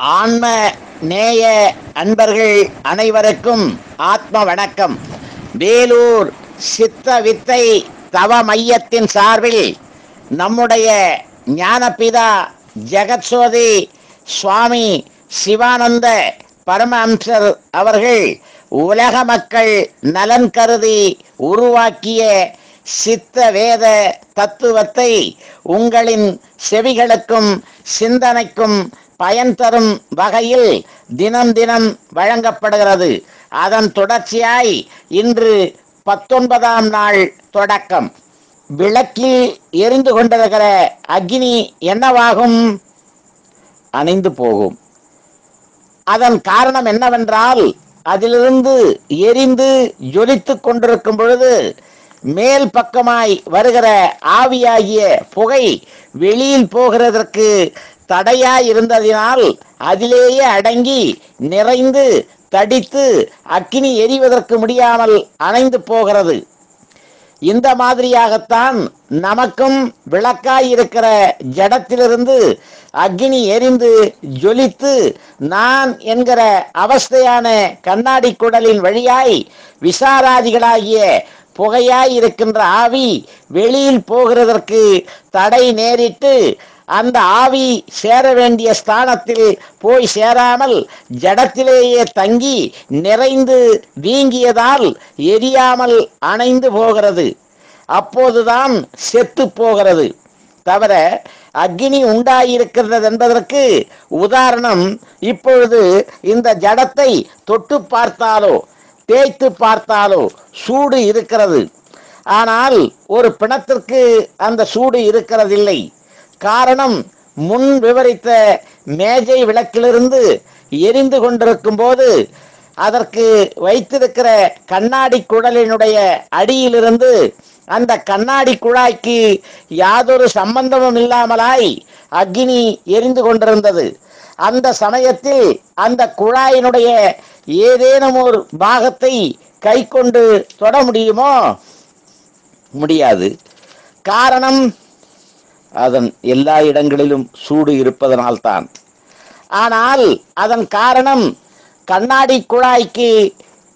ஆன்ம நேய அன்பர்கள் அனைவருக்கும் ஆத்ம வணக்கம். வேலூர் சித்த வித்தை தவ மையத்தின் சார்பில் நம்முடைய ஞானபிதா ஜெகத்சோதி சுவாமி சிவானந்த பரமஹம்சர் அவர்கள் உலக மக்கள் நலன் கருதி உருவாக்கிய சித்த வேத தத்துவத்தை உங்களின் செவிகளுக்கும் சிந்தனைக்கும் பயன் தரும் வகையில் தினம் தினம் வழங்கப்படுகிறது. அதன் தொடர்ச்சியாய் இன்று 19ஆம் நாள் தொடக்கம். விளக்கில் எரிந்து கொண்டிருக்கிற அக்னி என்னவாகும்? அணைந்து போகும். அதன் காரணம் என்னவென்றால், அதிலிருந்து எரிந்து ஜொலித்து கொண்டிருக்கும் பொழுது மேல் பக்கமாய் வருகிற ஆவியாகிய புகை வெளியில் போகிறதற்கு தடையாய் இருந்ததினால் அதிலேயே அடங்கி நிறைந்து தடித்து அக்கினி எரிவதற்கு முடியாமல் அணைந்து போகிறது. இந்த மாதிரியாகத்தான் நமக்கும் விளக்காய் இருக்கிற ஜடத்திலிருந்து அக்னி எரிந்து ஜொலித்து நான் என்கிற அவஸ்தையான கண்ணாடி குடலின் வழியாய் விசாராதிகளாகிய புகையாய் இருக்கின்ற ஆவி வெளியில் போகிறதற்கு தடை நேரிட்டு அந்த ஆவி சேர வேண்டிய ஸ்தானத்தில் போய் சேராமல் ஜடத்திலேயே தங்கி நிறைந்து வீங்கியதால் எரியாமல் அணைந்து போகிறது. அப்போதுதான் செத்து போகிறது. தவிர அக்னி உண்டாயிருக்கிறது என்பதற்கு உதாரணம், இப்பொழுது இந்த ஜடத்தை தொட்டு பார்த்தாலோ தேய்த்து பார்த்தாலோ சூடு இருக்கிறது. ஆனால் ஒரு பிணத்திற்கு அந்த சூடு இருக்கிறதில்லை. காரணம், முன் விவரித்த மேஜை விளக்கிலிருந்து எரிந்து கொண்டிருக்கும் போது அதற்கு வைத்திருக்கிற கண்ணாடி குழலினுடைய அடியிலிருந்து அந்த கண்ணாடி குழாய்க்கு யாதொரு சம்பந்தமும் இல்லாமலாய் அக்னி எரிந்து கொண்டிருந்தது. அந்த சமயத்தில் அந்த குழாயினுடைய ஏதேனும் ஒரு பாகத்தை கை கொண்டு தொட முடியுமோ? முடியாது. காரணம், அதன் எல்லா இடங்களிலும் சூடு இருப்பதனால்தான். ஆனால் அதன் காரணம், கண்ணாடி குழாய்க்கு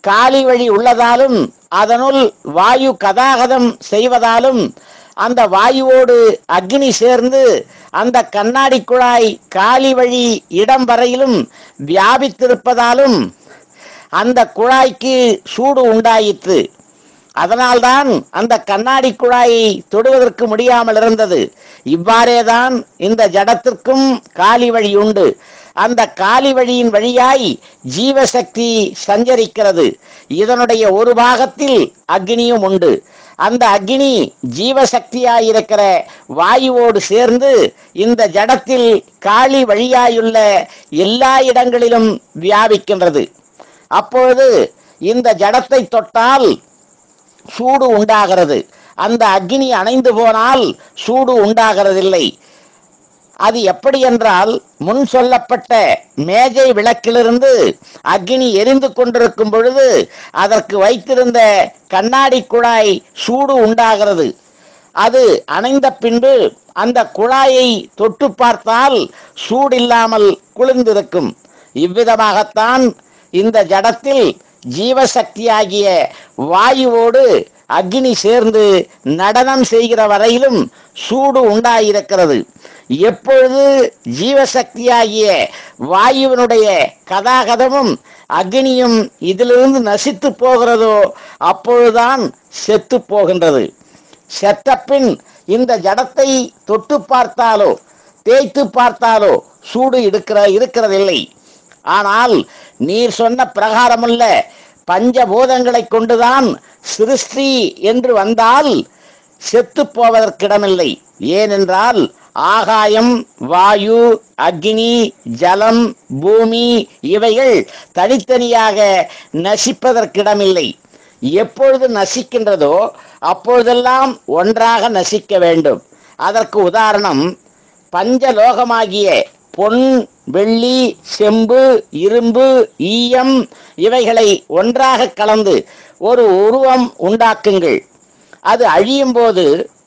காலி வழி உள்ளதாலும் அதனுள் வாயு கதாகதம் செய்வதாலும் அந்த வாயுவோடு அக்னி சேர்ந்து அந்த கண்ணாடி குழாய் காலி வழி இடம் வரையிலும் வியாபித்திருப்பதாலும் அந்த குழாய்க்கு சூடு உண்டாயிற்று. அதனால்தான் அந்த கண்ணாடி குழாயை தொடுவதற்கு முடியாமல் இருந்தது. இவ்வாறேதான் இந்த ஜடத்திற்கும் காலி வழி உண்டு. அந்த காலி வழியின் வழியாய் ஜீவசக்தி சஞ்சரிக்கிறது. இதனுடைய ஒரு பாகத்தில் அக்னியும் உண்டு. அந்த அக்னி ஜீவசக்தியாயிருக்கிற வாயுவோடு சேர்ந்து இந்த ஜடத்தில் காலி வழியாயுள்ள எல்லா இடங்களிலும் வியாபிக்கின்றது. அப்பொழுது இந்த ஜடத்தை தொட்டால் சூடு உண்டாகிறது. அந்த அக்னி அணைந்து போனால் சூடு உண்டாகிறதில்லை. அது எப்படி என்றால், முன் சொல்லப்பட்ட மேஜை விளக்கிலிருந்து அக்னி எரிந்து கொண்டிருக்கும் பொழுது அதற்கு வைத்திருந்த கண்ணாடி குழாய் சூடு உண்டாகிறது. அது அணைந்த பின்பு அந்த குழாயை தொட்டு பார்த்தால் சூடில்லாமல் குளிர்ந்திருக்கும். இவ்விதமாகத்தான் இந்த ஜடத்தில் ஜீவசக்தியாகிய வாயுவோடு அக்னி சேர்ந்து நடனம் செய்கிற வரையிலும் சூடு உண்டாயிருக்கிறது. எப்பொழுது ஜீவசக்தியாகிய வாயுவினுடைய கதாகதமும் அக்னியும் இதிலிருந்து நசித்து போகிறதோ அப்பொழுதுதான் செத்து போகின்றது. செத்த பின் இந்த ஜடத்தை தொட்டு பார்த்தாலோ தேய்த்து பார்த்தாலோ சூடு இருக்கிறதில்லை. ஆனால் நீர் சொன்ன பிரகாரமுள்ள பஞ்சபூதங்களை கொண்டுதான் சிருஷ்டி என்று வந்தால் செத்து போவதற்கிடமில்லை. ஏனென்றால் ஆகாயம், வாயு, அக்னி, ஜலம், பூமி இவைகள் தனித்தனியாக நசிப்பதற்கிடமில்லை. எப்பொழுது நசிக்கின்றதோ அப்பொழுதெல்லாம் ஒன்றாக நசிக்க வேண்டும். அதற்கு உதாரணம், பஞ்சலோகமாகிய பொன், வெள்ளி, செம்பு, இரும்பு, ஈயம் இவைகளை ஒன்றாக கலந்து ஒரு உருவம் உண்டாக்குங்கள். அது அழியும் போது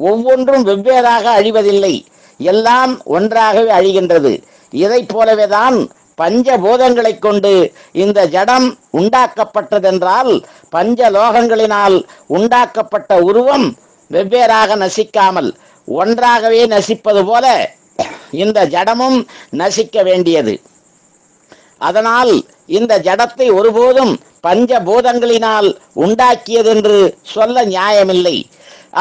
ஒவ்வொன்றும் வெவ்வேறாக அழிவதில்லை, எல்லாம் ஒன்றாகவே அழிகின்றது. இதை போலவேதான் பஞ்சபூதங்களை கொண்டு இந்த ஜடம் உண்டாக்கப்பட்டதென்றால் பஞ்சலோகங்களினால் உண்டாக்கப்பட்ட உருவம் வெவ்வேறாக நசிக்காமல் ஒன்றாகவே நசிப்பது போல இந்த ஜடமும் நசிக்க வேண்டியது. அதனால் இந்த ஜடத்தை ஒருபோதும் பஞ்சபூதங்களினால் உண்டாக்கியதென்று சொல்ல நியாயமில்லை.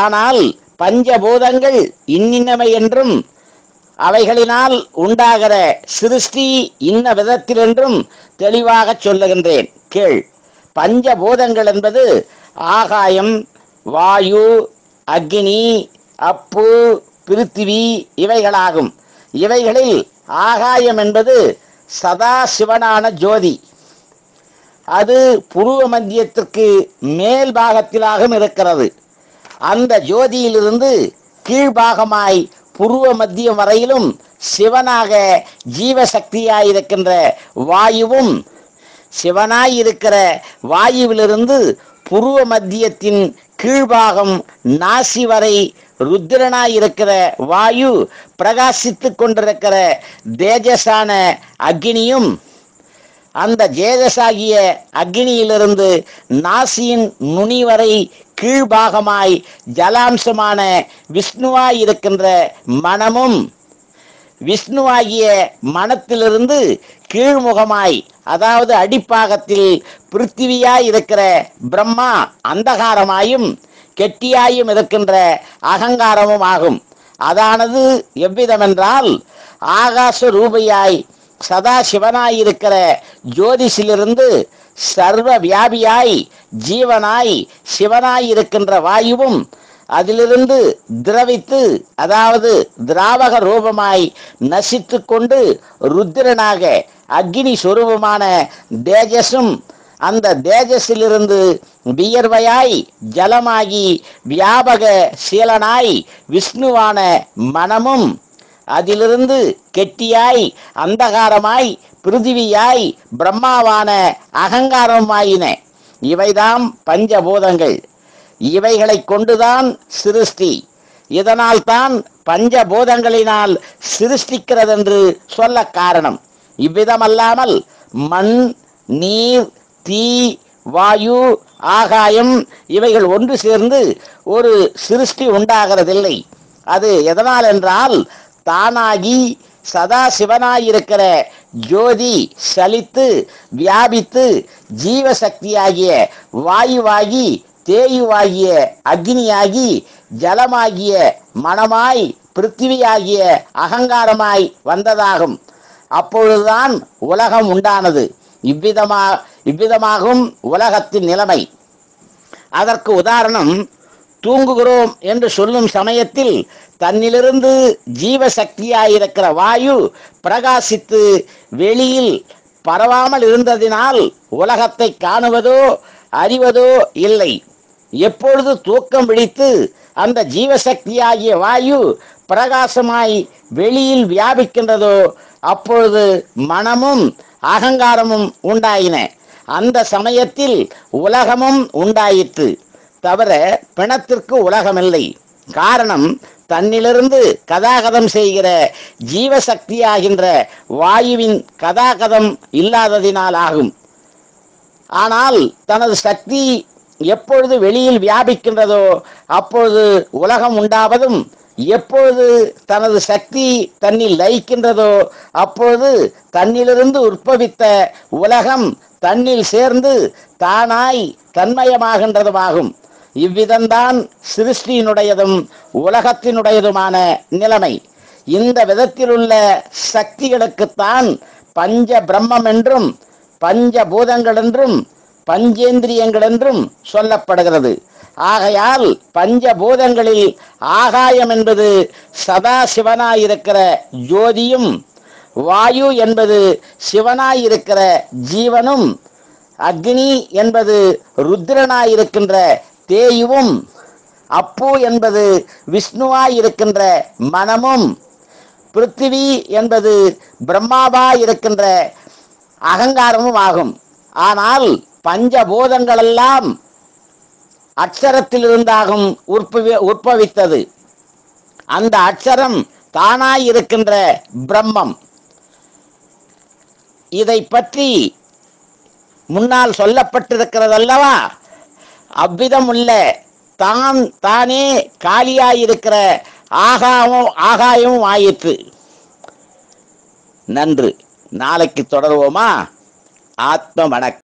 ஆனால் பஞ்சபூதங்கள் இன்னின்னவை என்றும் அவைகளினால் உண்டாகிற சிருஷ்டி இன்ன விதத்தில் என்றும் தெளிவாக சொல்லுகின்றேன் கேள். பஞ்சபூதங்கள் என்பது ஆகாயம், வாயு, அக்னி, அப்பு, பிருத்திவி இவைகளாகும். இவைகளில் ஆகாயம் என்பது சதா சிவனான ஜோதி. அது புருவ மத்தியத்திற்கு மேல் பாகத்திலாகவும் இருக்கிறது. அந்த ஜோதியிலிருந்து கீழ்பாகமாய் புருவ மத்தியம் வரையிலும் சிவனாக ஜீவசக்தியாயிருக்கின்ற வாயுவும், சிவனாயிருக்கிற வாயுவிலிருந்து புருவ மத்தியத்தின் கீழ்பாகம் நாசி வரை ருத்ரனாயிருக்கிற வாயு பிரகாசித்து கொண்டிருக்கிற தேஜஸான அக்னியும், அந்த தேஜஸாகிய அக்னியிலிருந்து நாசியின் நுனி வரை கீழ்பாகமாய் ஜலாம்சமான விஷ்ணுவாயிருக்கின்ற மனமும், விஷ்ணுவாகிய மனத்திலிருந்து கீழ்முகமாய் அதாவது அடிப்பாகத்தில் பிருத்திவியாய் இருக்கிற பிரம்மா அந்தகாரமாயும் கெட்டியாயும் இருக்கின்ற அகங்காரமும் ஆகும். அதானது எவ்விதமென்றால் ஆகாச ரூபையாய் சதா சிவனாயிருக்கிற ஜோதிஷிலிருந்து சர்வ வியாபியாய் ஜீவனாய் சிவனாயிருக்கின்ற வாயுவும் அதிலிருந்து திரவித்து அதாவது திராவக ரூபமாய் நசித்து கொண்டு ருத்திரனாக அக்னி சொரூபமான தேஜஸும், அந்த தேஜஸிலிருந்து வியர்வையாய் ஜலமாகி வியாபக சீலனாய் விஷ்ணுவான மனமும், அதிலிருந்து கெட்டியாய் அந்தகாரமாய் பிருத்திவியாய் பிரம்மாவான அகங்காரமாயின. இவைதாம் பஞ்சபூதங்கள். இவைகளை கொண்டுதான் சிருஷ்டி. இதனால் தான் பஞ்சபூதங்களினால் சிருஷ்டிக்கிறதென்று சொல்ல காரணம். இவ்விதமல்லாமல் மண், நீர், தீ, வாயு, ஆகாயம் இவைகள் ஒன்று சேர்ந்து ஒரு சிருஷ்டி உண்டாகிறதில்லை. அது எதனால் என்றால் தானாகி சதா சிவனாயிருக்கிற ஜோதி சலித்து வியாபித்து ஜீவசக்தியாகிய வாயுவாகி தேயுவாகிய அக்னியாகி ஜலமாகிய மனமாய் பிருத்திவியாகிய அகங்காரமாய் வந்ததாகும். அப்பொழுதுதான் உலகம் உண்டானது. இவ்விதமாகும் உலகத்தின் நிலைமை. அதற்கு உதாரணம், தூங்குகிறோம் என்று சொல்லும் சமயத்தில் தன்னிலிருந்து ஜீவசக்தியாயிருக்கிற வாயு பிரகாசித்து வெளியில் பரவாமல் இருந்ததினால் உலகத்தை காணுவதோ அறிவதோ இல்லை. எப்பொழுது தூக்கம் விழித்து அந்த ஜீவசக்தியாகிய வாயு பிரகாசமாய் வெளியில் வியாபிக்கின்றதோ அப்பொழுது மனமும் அகங்காரமும் உண்டாயின. அந்த சமயத்தில் உலகமும் உண்டாயிற்று. தவிர பிணத்திற்கு உலகமில்லை. காரணம், தன்னிலிருந்து கதாகதம் செய்கிற ஜீவசக்தியாகின்ற வாயுவின் கதாகதம் இல்லாததினால் ஆகும். ஆனால் தனது சக்தி எப்பொழுது வெளியில் வியாபிக்கின்றதோ அப்பொழுது உலகம் உண்டாவதும், எப்பொழுது தனது சக்தி தன்னில் லயிக்கின்றதோ அப்பொழுது தன்னிலிருந்து உற்பவித்த உலகம் தன்னில் சேர்ந்து தானாய் தன்மயமாகின்றதுமாகும். இவ்விதம்தான் சிருஷ்டியினுடையதும் உலகத்தினுடையதுமான நிலைமை. இந்த விதத்திலுள்ள சக்திகளுக்குத்தான் பஞ்ச பிரம்மம் என்றும் பஞ்சபூதங்கள் என்றும் பஞ்சேந்திரியங்கள் என்றும் சொல்லப்படுகிறது. ஆகையால் பஞ்சபூதங்களில் ஆகாயம் என்பது சதா சிவனாயிருக்கிற ஜோதியும், வாயு என்பது சிவனாயிருக்கிற ஜீவனும், அக்னி என்பது ருத்ரனாயிருக்கின்ற தேயுவும், அப்பு என்பது விஷ்ணுவாயிருக்கின்ற மனமும், பிருத்திவி என்பது பிரம்மாவாயிருக்கின்ற அகங்காரமும் ஆகும். ஆனால் பஞ்சபூதங்களெல்லாம் அட்சரத்திலிருந்தாகும் உற்பவித்தது. அந்த அட்சரம் தானாயிருக்கின்ற பிரம்மம். இதை பற்றி முன்னால் சொல்லப்பட்டிருக்கிறதல்லவா? அவ்விதம் உள்ள தானே காலியாயிருக்கிற ஆகாயமும் ஆயிற்று. நன்று. நாளைக்கு தொடர்வோமா? ஆத்ம வணக்கம்.